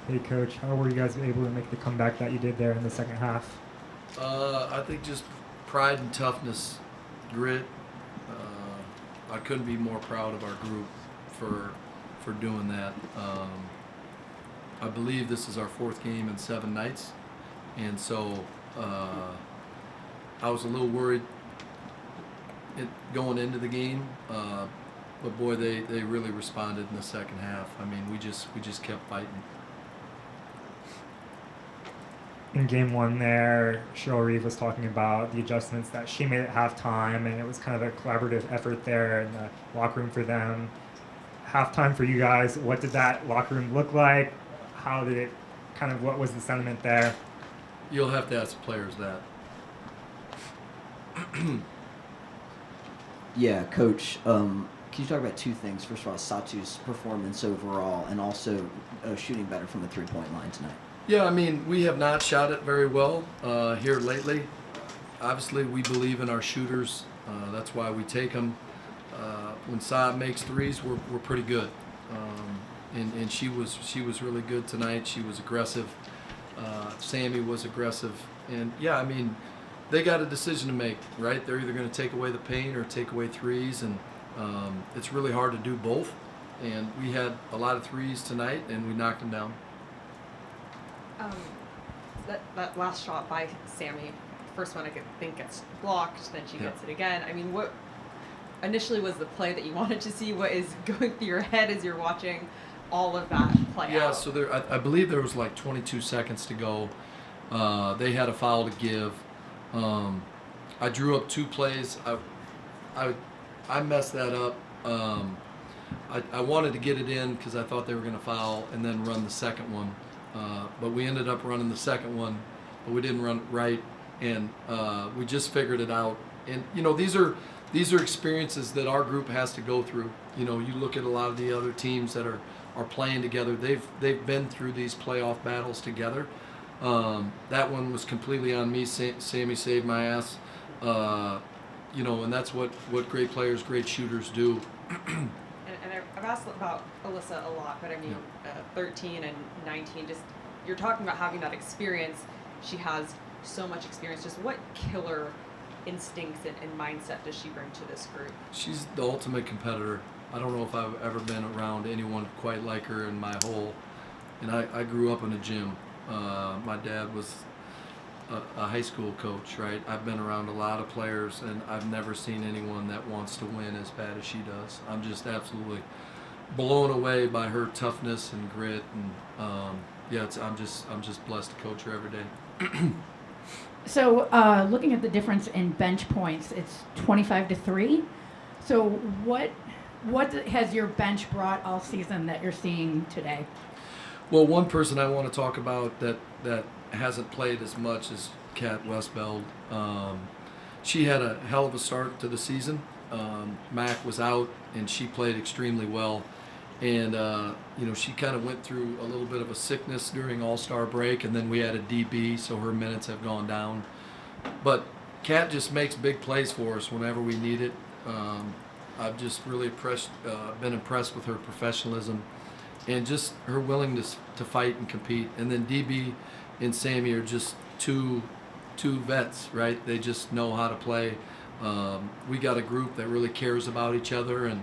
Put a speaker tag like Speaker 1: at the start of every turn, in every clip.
Speaker 1: Hey, Coach. How were you guys able to make the comeback that you did there in the second half?
Speaker 2: I think just pride and toughness, grit. I couldn't be more proud of our group for for doing that. I believe this is our fourth game in 7 nights, and so I was a little worried going into the game, but boy, they really responded in the second half. I mean, we just kept fighting.
Speaker 1: In game one there, Cheryl Reeve was talking about the adjustments that she made at halftime, and it was kind of a collaborative effort there in the locker room for them. Halftime for you guys, what did that locker room look like? How did it what was the sentiment there?
Speaker 2: You'll have to ask the players that.
Speaker 3: Yeah, Coach. Can you talk about two things? First of all, Satu's performance overall, and also shooting better from the three-point line tonight.
Speaker 2: Yeah, I mean, we have not shot it very well here lately. Obviously, we believe in our shooters. That's why we take them. When Saab makes threes, we're pretty good. And she was really good tonight. She was aggressive. Sammy was aggressive. And yeah, I mean, they got a decision to make, right? They're either going to take away the paint or take away threes, and it's really hard to do both. And we had a lot of threes tonight, and we knocked them down.
Speaker 4: That last shot by Sammy, first one I could think gets blocked, then she gets it again. I mean, what initially was the play that you wanted to see? What is going through your head as you're watching all of that play out?
Speaker 2: Yeah, so I believe there was like 22 seconds to go. They had a foul to give. I drew up two plays. I messed that up. I wanted to get it in because I thought they were going to foul and then run the second one. But we ended up running the second one, but we didn't run it right, and we just figured it out. And you know, these are experiences that our group has to go through. You know, you look at a lot of the other teams that are playing together. They've been through these playoff battles together. That one was completely on me. Sammy saved my ass. You know, and that's what great players, great shooters do.
Speaker 4: And I've asked about Alyssa a lot, but I mean, 13 and 19, just you're talking about having that experience. She has so much experience. Just what killer instincts and mindset does she bring to this group?
Speaker 2: She's the ultimate competitor. I don't know if I've ever been around anyone quite like her in my whole. And I grew up in a gym. My dad was a high school coach, right? I've been around a lot of players, and I've never seen anyone that wants to win as bad as she does. I'm just absolutely blown away by her toughness and grit, and I'm just blessed to coach her every day.
Speaker 5: So, looking at the difference in bench points, it's 25-3. So, what has your bench brought all season that you're seeing today?
Speaker 2: Well, one person I want to talk about that hasn't played as much as Kat Westbeld. She had a hell of a start to the season. Mac was out, and she played extremely well. And, you know, she kind of went through a little bit of a sickness during All-Star break, and then we had a DB, so her minutes have gone down. But Kat just makes big plays for us whenever we need it. I've just really been impressed with her professionalism and just her willingness to fight and compete. And then DB and Sammy are just two vets, right? They just know how to play. We got a group that really cares about each other, and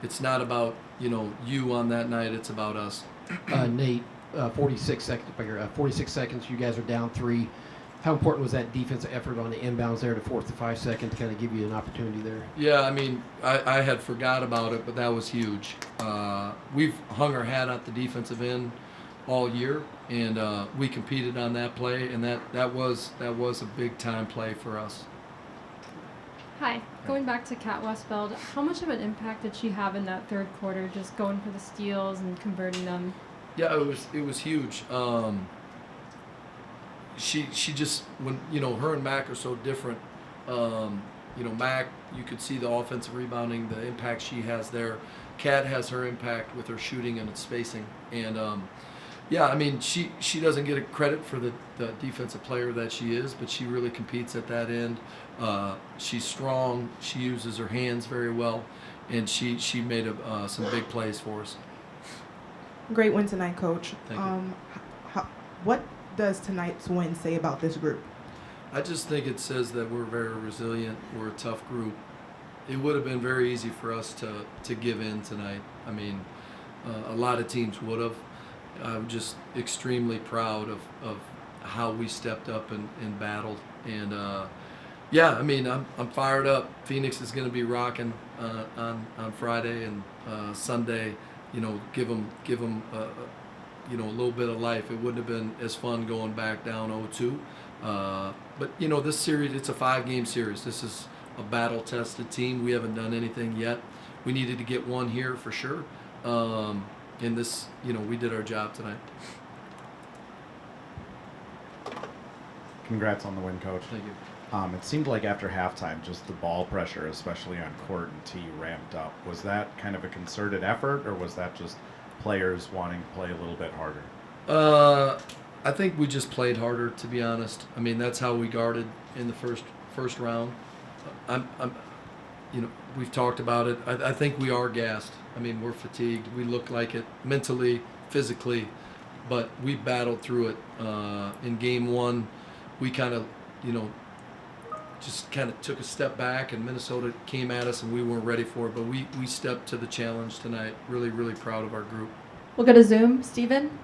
Speaker 2: it's not about, you know, you on that night. It's about us.
Speaker 6: Nate, 46 seconds. You guys are down 3. How important was that defensive effort on the inbounds there to force the 5 second to kind of give you an opportunity there?
Speaker 2: Yeah, I mean, I had forgot about it, but that was huge. We've hung our hat at the defensive end all year, and we competed on that play, and that was a big time play for us.
Speaker 7: Hi, going back to Kat Westbeld, how much of an impact did she have in that third quarter, just going for the steals and converting them?
Speaker 2: Yeah, it was huge. She just, when, you know, her and Mac are so different. You know, Mac, you could see the offensive rebounding, the impact she has there. Kat has her impact with her shooting and its spacing, and yeah, I mean, she doesn't get a credit for the defensive player that she is, but she really competes at that end. She's strong. She uses her hands very well, and she made some big plays for us.
Speaker 8: Great win tonight, Coach.
Speaker 2: Thank you.
Speaker 8: What does tonight's win say about this group?
Speaker 2: I just think it says that we're very resilient. We're a tough group. It would have been very easy for us to give in tonight. I mean, a lot of teams would have. I'm just extremely proud of how we stepped up and battled. And yeah, I mean, I'm fired up. Phoenix is going to be rocking on Friday and Sunday. You know, give them you know, a little bit of life. It wouldn't have been as fun going back down 0-2. But you know, this series, it's a 5-game series. This is a battle-tested team. We haven't done anything yet. We needed to get one here for sure. And this, you know, we did our job tonight.
Speaker 9: Congrats on the win, Coach.
Speaker 2: Thank you.
Speaker 9: It seemed like after halftime, just the ball pressure, especially on court and tee, ramped up. Was that kind of a concerted effort, or was that just players wanting to play a little bit harder?
Speaker 2: I think we just played harder, to be honest. I mean, that's how we guarded in the first round. You know, we've talked about it. I think we are gassed. I mean, we're fatigued. We look like it mentally, physically, but we battled through it. In game one, we kind of, you know, just kind of took a step back, and Minnesota came at us, and we weren't ready for it. But we stepped to the challenge tonight. Really, really proud of our group.
Speaker 10: We'll go to Zoom. Steven?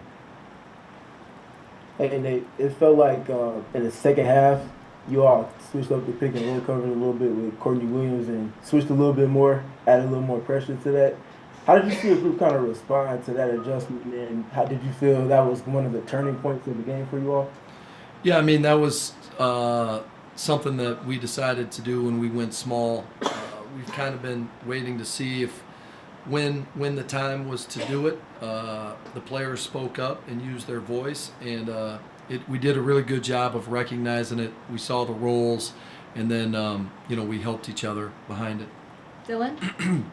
Speaker 11: Hey, Nate, it felt like in the second half, you all switched up the pick and roll coverage a little bit with Courtney Williams and switched a little bit more, added a little more pressure to that. How did you see the group kind of respond to that adjustment, and how did you feel that was one of the turning points of the game for you all?
Speaker 2: Yeah, I mean, that was something that we decided to do when we went small. We've kind of been waiting to see if when the time was to do it. The players spoke up and used their voice, and we did a really good job of recognizing it. We saw the roles, and then you know, we helped each other behind it.
Speaker 10: Dylan?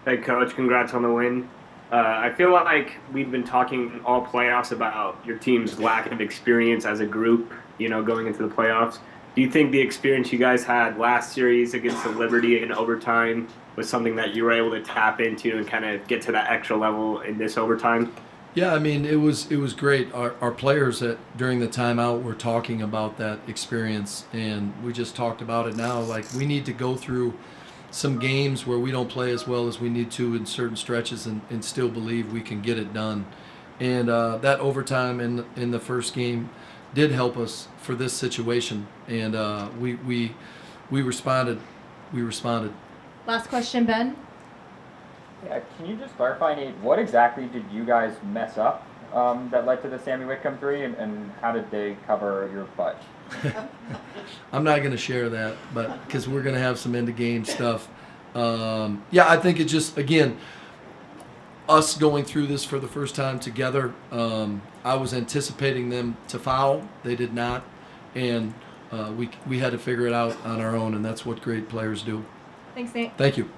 Speaker 12: Hey, Coach, congrats on the win. I feel like we've been talking all playoffs about your team's lack of experience as a group, you know, going into the playoffs. Do you think the experience you guys had last series against the Liberty in overtime was something that you were able to tap into and kind of get to that extra level in this overtime?
Speaker 2: Yeah, I mean, it was great. Our players during the timeout were talking about that experience, and we just talked about it now. Like, we need to go through some games where we don't play as well as we need to in certain stretches and still believe we can get it done. And that overtime in the first game did help us for this situation, and we responded. We responded.
Speaker 10: Last question, Ben?
Speaker 13: Yeah, can you just clarify, Nate, what exactly did you guys mess up that led to the Sammy Whitcomb three, and how did they cover your butt?
Speaker 2: I'm not going to share that, but because we're going to have some end-of-game stuff. Yeah, I think it just, again, us going through this for the first time together, I was anticipating them to foul. They did not, and we had to figure it out on our own, and that's what great players do.
Speaker 10: Thanks, Nate.
Speaker 2: Thank you.